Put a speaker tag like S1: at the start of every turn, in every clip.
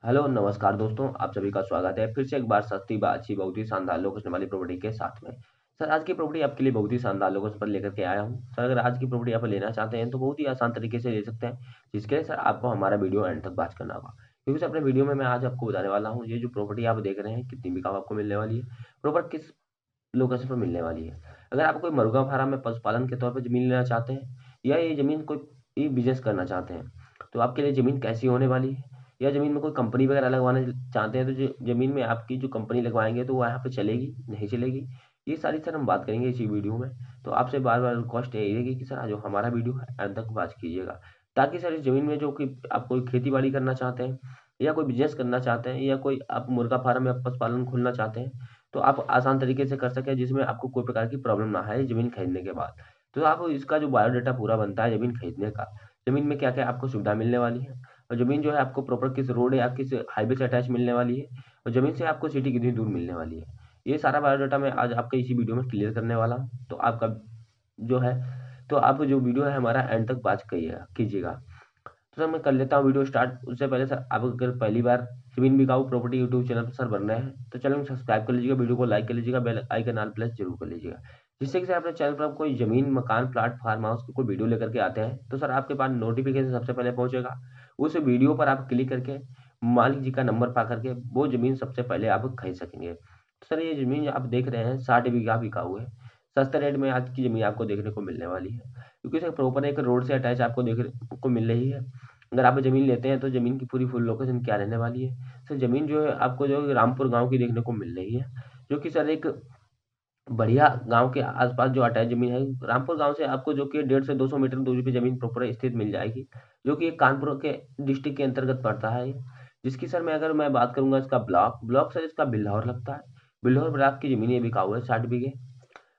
S1: Hello नमस्कार दोस्तों, आप सभी का स्वागत है फिर से एक बार सस्ती व अच्छी बहुत ही शानदार लोकेशन वाली प्रॉपर्टी के साथ में। सर आज की प्रॉपर्टी आपके लिए बहुत ही शानदार लोकेशन पर लेकर के आया हूं। सर अगर आज की प्रॉपर्टी आप लेना चाहते हैं तो बहुत ही आसान तरीके से ले सकते हैं, जिसके लिए सर आपको हमारा वीडियो एंड तक वॉच करना होगा। क्योंकि सर अपने वीडियो में मैं आज आपको बताने वाला हूँ ये जो प्रॉपर्टी आप देख रहे हैं कितनी बिकाऊ आपको मिलने वाली है, प्रॉपर किस लोकेशन पर मिलने वाली है। अगर आप कोई मुर्गा फार्म में पशुपालन के तौर पर जमीन लेना चाहते हैं या ये जमीन कोई बिजनेस करना चाहते हैं तो आपके लिए जमीन कैसी होने वाली है, या ज़मीन में कोई कंपनी वगैरह लगवाना चाहते हैं तो जो ज़मीन में आपकी जो कंपनी लगवाएँगे तो वो यहाँ पे चलेगी, नहीं चलेगी? ये सारी सर हम बात करेंगे इसी वीडियो में। तो आपसे बार-बार रिक्वेस्ट यही रहेगी कि सर जो हमारा वीडियो है अंत तक वॉच कीजिएगा। ताकि सर इस ज़मीन में जो कि आप कोई खेती-बाड़ी करना चाहते हैं या कोई बिज़नेस करना चाहते हैं या कोई आप मुर्गा फार्म या पशुपालन खोलना चाहते हैं, तो आप आसान तरीके से कर सकें जिसमें आपको कोई प्रकार की प्रॉब्लम ना आए ज़मीन खरीदने के बाद। तो आप इसका जो बायोडाटा पूरा बनता है ज़मीन खरीदने का, ज़मीन में क्या-क्या आपको सुविधा मिलने वाली है और ज़मीन जो है आपको प्रॉपर किस रोड या किस हाईवे से अटैच मिलने वाली है और ज़मीन से आपको सिटी कितनी दूर मिलने वाली है। ये सारा बायोडाटा मैं आज आपके इसी वीडियो में क्लियर करने वाला हूँ। तो आपका जो है तो आप जो वीडियो है हमारा एंड तक वॉच कीजिएगा। तो सर मैं कर लेता हूँ वीडियो स्टार्ट। उससे पहले सर आप अगर पहली बार ज़मीन बिकाऊ प्रॉपर्टी यूट्यूब चैनल पर सर बन रहे हैं तो चैनल को सब्सक्राइब कर लीजिएगा, वीडियो को लाइक कर लीजिएगा, बेल आइकन ऑल प्रेस जरूर कर लीजिएगा। जिससे कि सर अपने चैनल पर आप कोई ज़मीन, मकान, प्लाट, फार्म हाउस की कोई वीडियो लेकर के आते हैं तो सर आपके पास नोटिफिकेशन सबसे पहले पहुंचेगा। उस वीडियो पर आप क्लिक करके मालिक जी का नंबर पा करके वो ज़मीन सबसे पहले आप खरीद सकेंगे। तो सर ये ज़मीन आप देख रहे हैं 60 बीघा बिकाऊ है। सस्ते रेट में आज की ज़मीन आपको देखने को मिलने वाली है, क्योंकि सर प्रॉपर एक रोड से अटैच आपको देखने को मिल रही है। अगर आप ज़मीन लेते हैं तो ज़मीन की पूरी फुल लोकेशन क्या रहने वाली है। सर ज़मीन जो है आपको जो है रामपुर गाँव की देखने को मिल रही है, जो कि सर एक बढ़िया गाँव के आस-पास जो अटैच ज़मीन है। रामपुर गाँव से आपको जो कि 150 से 200 मीटर दूरी पे ज़मीन प्रॉपर स्थित मिल जाएगी, जो कि एक कानपुर के डिस्ट्रिक्ट के अंतर्गत पड़ता है ये। जिसकी सर मैं बात करूँगा इसका ब्लॉक सर इसका बिल्हौर लगता है। बिल्हौर ब्लॉक की ज़मीन ये बिकाऊ है 60 बीघे।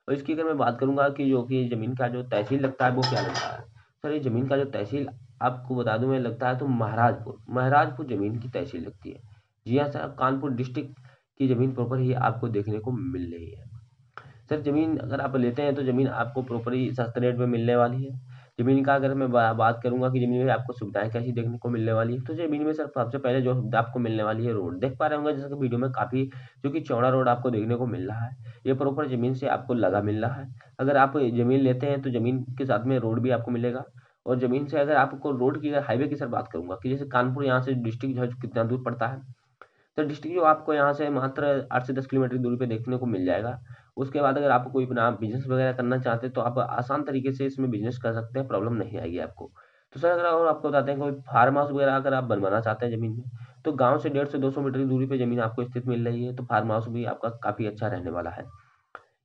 S1: और इसकी अगर मैं बात करूँगा कि जो कि ज़मीन का जो तहसील लगता है वो क्या लगता है। सर ये ज़मीन का जो तहसील आपको बता दूँ मैं लगता है तो महाराजपुर ज़मीन की तहसील लगती है। जी हाँ सर, कानपुर डिस्ट्रिक्ट की ज़मीन प्रॉपर ही आपको देखने को मिल रही है। सर ज़मीन अगर आप लेते हैं तो ज़मीन आपको प्रॉपर्ली सस्ते रेट में मिलने वाली है। ज़मीन का अगर मैं बात करूँगा कि ज़मीन में आपको सुविधाएँ कैसी देखने को मिलने वाली है, तो ज़मीन में सर सबसे पहले जो सुविधा आपको मिलने वाली है रोड। देख पा रहे होंगे जैसे कि वीडियो में काफ़ी जो कि चौड़ा रोड आपको देखने को मिल रहा है। ये प्रॉपर ज़मीन से आपको लगा मिल रहा है। अगर आप ज़मीन लेते हैं तो ज़मीन के साथ में रोड भी आपको मिलेगा। और ज़मीन से अगर आपको रोड की अगर हाईवे की सर बात करूँगा कि जैसे कानपुर यहाँ से डिस्ट्रिक्ट जो है कितना दूर पड़ता है। तो डिस्ट्रिक्ट जो आपको यहाँ से मात्र 8 से 10 किलोमीटर की दूरी पे देखने को मिल जाएगा। उसके बाद अगर आप कोई अपना बिज़नेस वगैरह करना चाहते हैं तो आप आसान तरीके से इसमें बिज़नेस कर सकते हैं, प्रॉब्लम नहीं आएगी आपको। तो सर अगर और आपको बताते हैं कोई फार्म हाउस वगैरह अगर आप बनवाना चाहते हैं ज़मीन में, तो गाँव से 150 से 200 मीटर की दूरी पे ज़मीन आपको स्थित मिल रही है, तो फार्म हाउस भी आपका काफ़ी अच्छा रहने वाला है।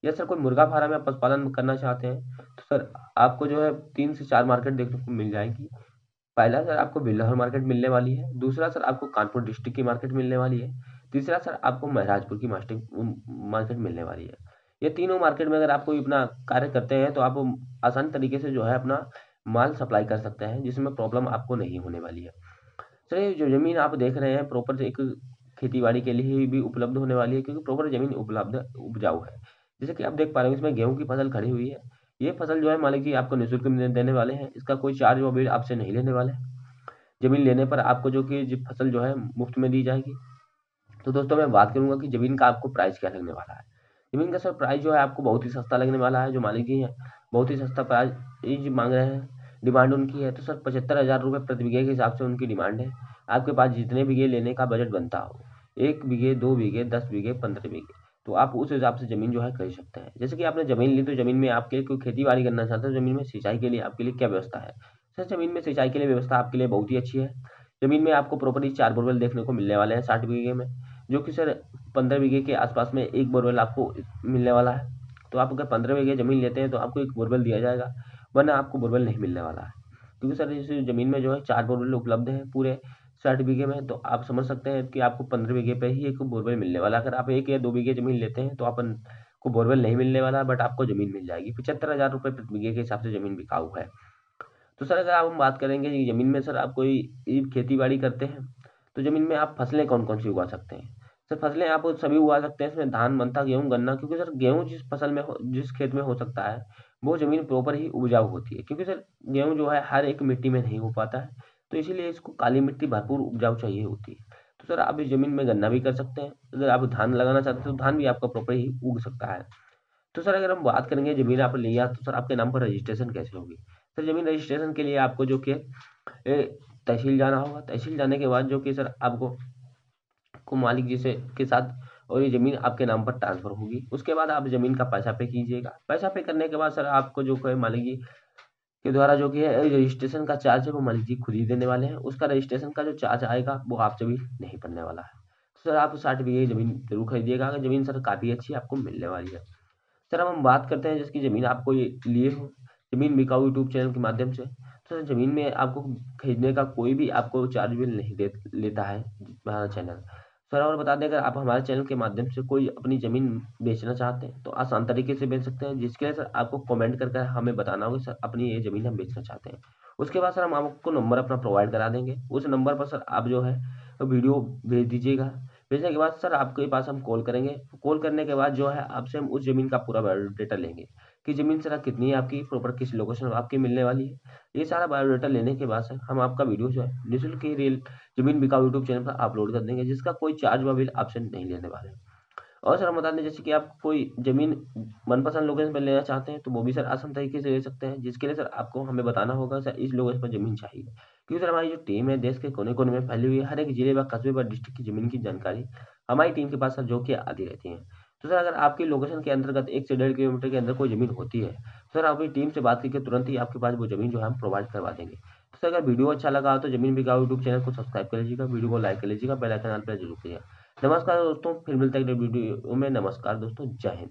S1: या सर कोई मुर्गा फार्म या पशुपालन करना चाहते हैं, तो सर आपको जो है 3 से 4 मार्केट देखने को मिल जाएगी। पहला सर आपको बिल्हौर मार्केट मिलने वाली है, दूसरा सर आपको कानपुर डिस्ट्रिक्ट की मार्केट मिलने वाली है, तीसरा सर आपको महराजपुर की मार्केट मिलने वाली है। ये तीनों मार्केट में अगर आप कोई अपना कार्य करते हैं तो आप आसान तरीके से जो है अपना माल सप्लाई कर सकते हैं, जिसमें प्रॉब्लम आपको नहीं होने वाली है। सर ये जो ज़मीन आप देख रहे हैं प्रॉपर एक खेती-बाड़ी के लिए भी उपलब्ध होने वाली है, क्योंकि प्रॉपर ज़मीन उपजाऊ है। जैसे कि आप देख पा रहे हो इसमें गेहूँ की फसल खड़ी हुई है। ये फसल जो है मालिक जी आपको निःशुल्क में देने वाले हैं, इसका कोई चार्ज वो बिल आपसे नहीं लेने वाले हैं। ज़मीन लेने पर आपको जो कि फसल जो है मुफ्त में दी जाएगी। तो दोस्तों मैं बात करूँगा कि ज़मीन का आपको प्राइस क्या लगने वाला है। ज़मीन का सर प्राइस जो है आपको बहुत ही सस्ता लगने वाला है, जो मालिक जी हैं बहुत ही सस्ता प्राइस माँग रहे हैं। डिमांड उनकी है तो सर 75,000 रुपए प्रति बीघे के हिसाब से उनकी डिमांड है। आपके पास जितने बीघे लेने का बजट बनता हो, 1 बीघे, 2 बीघे, 10 बीघे, 15 बीघे, तो आप उस हिसाब से ज़मीन जो है खरीद सकते हैं। जैसे कि आपने ज़मीन ली तो ज़मीन में आपके लिए कोई खेती-बाड़ी करना चाहते हैं, ज़मीन में सिंचाई के लिए आपके लिए क्या व्यवस्था है? सर ज़मीन में सिंचाई के लिए व्यवस्था आपके लिए बहुत ही अच्छी है। ज़मीन में आपको प्रॉपर्टी 4 बोरवेल देखने को मिलने वाले हैं 60 बीघे में, जो कि सर 15 बीघे के आसपास में 1 बोरवेल आपको मिलने वाला है। तो आप अगर 15 बीघे ज़मीन लेते हैं तो आपको 1 बोरवेल दिया जाएगा, वरना आपको बोरवेल नहीं मिलने वाला है। क्योंकि सर इस ज़मीन में जो है 4 बोरवेल उपलब्ध हैं पूरे 60 बीघे में, तो आप समझ सकते हैं कि आपको 15 बीघे पे ही 1 बोरवेल मिलने वाला है। अगर आप 1 या 2 बीघे ज़मीन लेते हैं तो अपन को बोरवेल नहीं मिलने वाला, बट आपको ज़मीन मिल जाएगी। 75,000 रुपए प्रति बीघे के हिसाब से ज़मीन बिकाऊ है। तो सर अगर आप हम बात करेंगे कि ज़मीन में सर आप कोई खेती-बाड़ी करते हैं, तो ज़मीन में आप फसलें कौन-कौन सी उगा सकते हैं? सर फसलें आप सभी उगा सकते हैं, इसमें धान, मनता, गेहूँ, गन्ना, क्योंकि सर गेहूँ जिस खेत में हो सकता है, वो ज़मीन प्रॉपर ही उपजाऊ होती है। क्योंकि सर गेहूँ जो है हर एक मिट्टी में नहीं हो पाता है, तो इसीलिए इसको काली मिट्टी भरपूर उपजाऊ चाहिए होती है। तो सर आप इस ज़मीन में गन्ना भी कर सकते हैं, अगर आप धान लगाना चाहते हैं तो धान भी आपका प्रॉपर ही उग सकता है। तो सर अगर हम बात करेंगे ज़मीन आपने लिया तो सर आपके नाम पर रजिस्ट्रेशन कैसे होगी? सर ज़मीन रजिस्ट्रेशन के लिए आपको जो कि तहसील जाना होगा, तहसील जाने के बाद जो कि सर आपको मालिक जी से के साथ और ये ज़मीन आपके नाम पर ट्रांसफ़र होगी। उसके बाद आप ज़मीन का पैसा पे कीजिएगा। पैसा पे करने के बाद सर आपको जो है मालिक जी के द्वारा जो कि है रजिस्ट्रेशन का चार्ज है वो मालिक जी खुद ही देने वाले हैं। उसका रजिस्ट्रेशन का जो चार्ज आएगा वो आपसे भी नहीं पड़ने वाला है। सर आप 60 बीघे ज़मीन ज़रूर खरीदिएगा, अगर ज़मीन सर काफ़ी अच्छी आपको मिलने वाली है। सर अब हम बात करते हैं जिसकी ज़मीन आपको ये लिए हो, ज़मीन बिकाऊ यूट्यूब चैनल के माध्यम से। तो सर ज़मीन में आपको खरीदने का कोई भी आपको चार्ज बिल नहीं लेता है हमारा चैनल। सर और बता दें, अगर आप हमारे चैनल के माध्यम से कोई अपनी ज़मीन बेचना चाहते हैं तो आसान तरीके से बेच सकते हैं, जिसके लिए सर आपको कमेंट कर हमें बताना होगा सर अपनी ये ज़मीन हम बेचना चाहते हैं। उसके बाद सर हम आपको नंबर अपना प्रोवाइड करा देंगे। उस नंबर पर सर आप जो है वीडियो भेज दीजिएगा। भेजने के बाद सर आपके पास हम कॉल करेंगे। कॉल करने के बाद जो है आपसे हम उस ज़मीन का पूरा बायोडाटा लेंगे कि ज़मीन सर कितनी है आपकी, प्रॉपर किस लोकेशन में आपकी मिलने वाली है। ये सारा बायोडाटा लेने के बाद सर हम आपका वीडियो जो है निःशुल्क ही रियल ज़मीन बिकाऊ यूट्यूब चैनल पर अपलोड कर देंगे, जिसका कोई चार्ज व बिल आपसे नहीं लेने वाले हैं। और सर हम बता दें, जैसे कि आप कोई ज़मीन मनपसंद लोकेशन पर लेना चाहते हैं तो वो भी सर आसान तरीके से ले सकते हैं, जिसके लिए सर आपको हमें बताना होगा सर इस लोकेशन पर ज़मीन चाहिए। क्योंकि सर हमारी जो टीम है देश के कोने-कोने में फैली हुई है, हर एक जिले व कस्बे व डिस्ट्रिक्ट की ज़मीन की जानकारी हमारी टीम के पास सर जो कि आती रहती है। तो सर अगर आपकी लोकेशन के अंतर्गत 1 से 1.5 किलोमीटर के अंदर कोई ज़मीन होती है, तो सर आप अपनी टीम से बात करके तुरंत ही आपके पास वो ज़मीन जो है हम प्रोवाइड करवा देंगे। तो सर अगर वीडियो अच्छा लगा हो तो ज़मीन बिकाऊ यूट्यूब चैनल को सब्सक्राइब कर लीजिएगा, वीडियो को लाइक कर लीजिएगा, बेल आइकन ऑल पे ज़रूर करिएगा। नमस्कार दोस्तों, फिर मिलते हैं अगले वीडियो में। नमस्कार दोस्तों, जय हिंद।